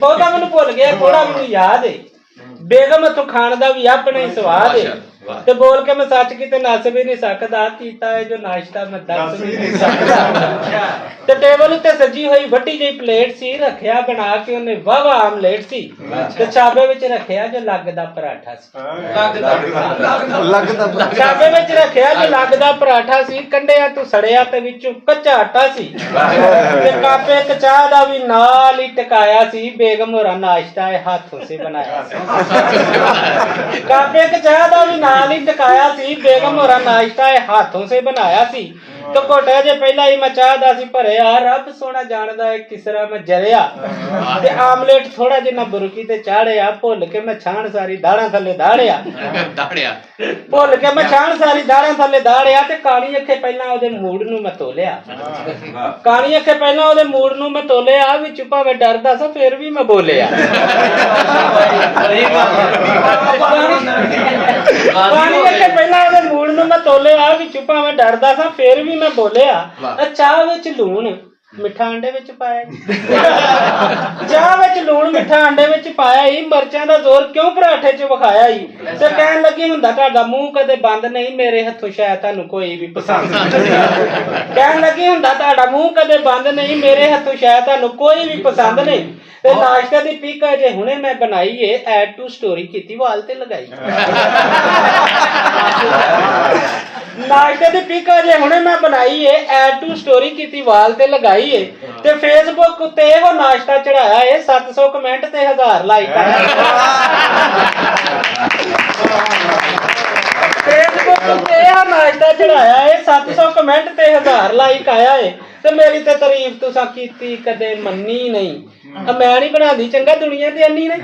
ਬਹੁਤਾ ਮੈਨੂੰ ਭੁੱਲ ਗਿਆ, ਥੋੜਾ ਮੈਨੂੰ ਯਾਦ ਹੈ। ਬੇਗਮ ਹੱਥੋਂ ਖਾਣ ਦਾ ਵੀ ਆਪਣਾ ਹੀ ਸਵਾਦ ਹੈ। ਤੇ ਬੋਲ ਕੇ ਮੈਂ ਸੱਚ ਕਿਤੇ ਨੱਸ ਵੀ ਨਹੀਂ ਸਕਦਾ, ਕੀਤਾ ਹੈ ਜੋ ਨਾਸ਼ਤਾ ਮੈਂ ਦੱਸ ਵੀ ਨਹੀਂ ਸਕਦਾ। ਤੇ ਟੇਬਲ ਉੱਤੇ ਸਜੀ ਹੋਈ ਵੱਡੀ ਜਿਹੀ ਪਲੇਟ ਸੀ, ਰੱਖਿਆ ਬਣਾ ਕੇ ਉਹਨੇ ਵਾਵਾ ਆਮਲੇਟ ਸੀ, ਤੇ ਛਾਬੇ ਵਿੱਚ ਰੱਖਿਆ ਜੋ ਲੱਗ ਦਾ ਪਰਾਠਾ ਸੀ। ਛਾਬੇ ਵਿੱਚ ਰੱਖਿਆ ਜੋ ਲੱਗ ਦਾ ਪਰਾਠਾ ਸੀ, ਕੰਡਿਆਂ ਤੋਂ ਸੜਿਆ ਤੇ ਵਿੱਚੋਂ ਕੱਚਾ ਆਟਾ ਸੀ। ਤੇ ਕਾਪੇ ਇੱਕ ਚਾਹ ਦਾ ਵੀ ਨਾਲ ਹੀ ਟਕਾਇਆ ਸੀ, ਬੇਗਮ ਹੋਰਾਂ ਨਾਸ਼ਤਾ ਇਹ ਹੱਥੋਂ ਸੇ ਬਣਾਇਆ ਸੀ। ਕਾਪੇ ਇੱਕ ਚਾਹ ਦਾ ਵੀ ਨਾਲ ਹੀ ਟਕਾਇਆ ਸੀ, ਬੇਗਮ ਹੋਰਾਂ ਨਾਸ਼ਤਾ ਇਹ ਹੱਥੋਂ ਸੇ ਬਣਾਇਆ ਸੀ। ਤੇ ਘੋਟੇ ਜੇ ਪਹਿਲਾਂ ਹੀ ਮੈਂ ਚਾਹ ਦਾ ਸੀ ਭਰਿਆ, ਰੱਬ ਸੋਹਣਾ ਜਾਣਦਾ ਹੈ ਕਿਸ ਤਰ੍ਹਾਂ ਮੈਂ ਜਰਿਆ। ਤੇ ਆਮਲੇਟ ਥੋੜਾ ਜਿਹਾ ਬੁਰਕੀ ਤੇ ਚਾੜਿਆ, ਭੁੱਲ ਕੇ ਮੈਂ ਛਾਣ ਸਾਰੀ ਦਾੜਾਂ ਥੱਲੇ ਦਾੜਿਆ। ਭੁੱਲ ਕੇ ਮੈਂ ਛਾਣ ਸਾਰੀ ਦਾੜਾਂ ਥੱਲੇ ਦਾੜਿਆ। ਤੇ ਕਾਲੀ ਅੱਖੇ ਪਹਿਲਾਂ ਉਹਦੇ ਮੂਡ ਨੂੰ ਮੈਂ ਤੋਲਿਆ, ਕਾਲੀ ਅੱਖੇ ਪਹਿਲਾਂ ਉਹਦੇ ਮੂਡ ਨੂੰ ਮੈਂ ਤੋਲਿਆ, ਵਿੱਚ ਭਾਵੇਂ ਡਰਦਾ ਸਾਂ ਫੇਰ ਵੀ ਮੈਂ ਬੋਲਿਆ। ਕਾਲੀ ਅੱਖੇ ਪਹਿਲਾਂ ਉਹਦੇ ਮੂਡ ਨੂੰ ਮੈਂ ਤੋਲਿਆ, ਵਿੱਚ ਭਾਵੇਂ ਡਰਦਾ ਸਾਂ ਫੇਰ ਵੀ ਮੈਂ ਬੋਲਿਆ। ਚਾਹ ਵਿੱਚ ਲੂਣ ਮਿੱਠਾ ਅੰਡੇ ਵਿੱਚ ਪਾਇਆ, ਚਾਹ ਵਿੱਚ ਲੂਣ ਮਿੱਠਾ ਅੰਡੇ ਵਿੱਚ ਪਾਇਆ ਹੀ, ਮਿਰਚਾਂ ਦਾ ਜ਼ੋਰ ਕਿਉਂ ਪਰਾਠੇ 'ਚ ਵਿਖਾਇਆ ਹੀ। ਤੇ ਕਹਿਣ ਲੱਗੀ ਹੁੰਦਾ ਤੁਹਾਡਾ ਮੂੰਹ ਕਦੇ ਬੰਦ ਨਹੀਂ, ਮੇਰੇ ਹੱਥੋਂ ਸ਼ਾਇਦ ਤੁਹਾਨੂੰ ਕੋਈ ਵੀ ਪਸੰਦ ਨਹੀਂ। ਕਹਿਣ ਲੱਗੀ ਹੁੰਦਾ ਤੁਹਾਡਾ ਮੂੰਹ ਕਦੇ ਬੰਦ ਨਹੀਂ, ਮੇਰੇ ਹੱਥੋਂ ਸ਼ਾਇਦ ਤੁਹਾਨੂੰ ਕੋਈ ਵੀ ਪਸੰਦ ਨਹੀਂ। ਤੇ ਨਾਸ਼ਤੇ ਦੀ ਪੀਕ ਜੇ ਹੁਣੇ ਮੈਂ ਬਣਾਈ ਏ, ਐਡ ਟੂ ਸਟੋਰੀ ਕੀਤੀ ਵਾਲ ਤੇ ਲਗਾਈ। ਨਾਸ਼ਤੇ ਦੀ ਪੀਕ ਜੇ ਹੁਣੇ ਮੈਂ ਬਣਾਈ ਏ, ਐਡ ਟੂ ਸਟੋਰੀ ਕੀਤੀ ਵਾਲ ਤੇ ਲਗਾਈ ਏ। ਤੇ ਫੇਸਬੁੱਕ ਉੱਤੇ ਇਹੋ ਨਾਸ਼ਤਾ ਚੜਾਇਆ ਏ, 700 ਕਮੈਂਟ ਤੇ 1000 ਲਾਈਕ ਆਇਆ। ਫੇਸਬੁੱਕ ਉੱਤੇ ਇਹੋ ਨਾਸ਼ਤਾ ਚੜਾਇਆ ਏ, 700 ਕਮੈਂਟ ਤੇ 1000 ਲਾਈਕ ਆਇਆ ਏ। ਤੇ ਮੇਰੀ ਤੇ ਤਾਰੀਫ ਤੁਸੀਂ ਕੀਤੀ ਕਦੇ ਮੰਨੀ ਨਹੀਂ। ਮੈਂ ਨਹੀਂ ਬਣਾਉਂਦੀ ਚੰਗਾ, ਦੁਨੀਆ ਤੇ ਇੰਨੀ ਨਹੀਂ।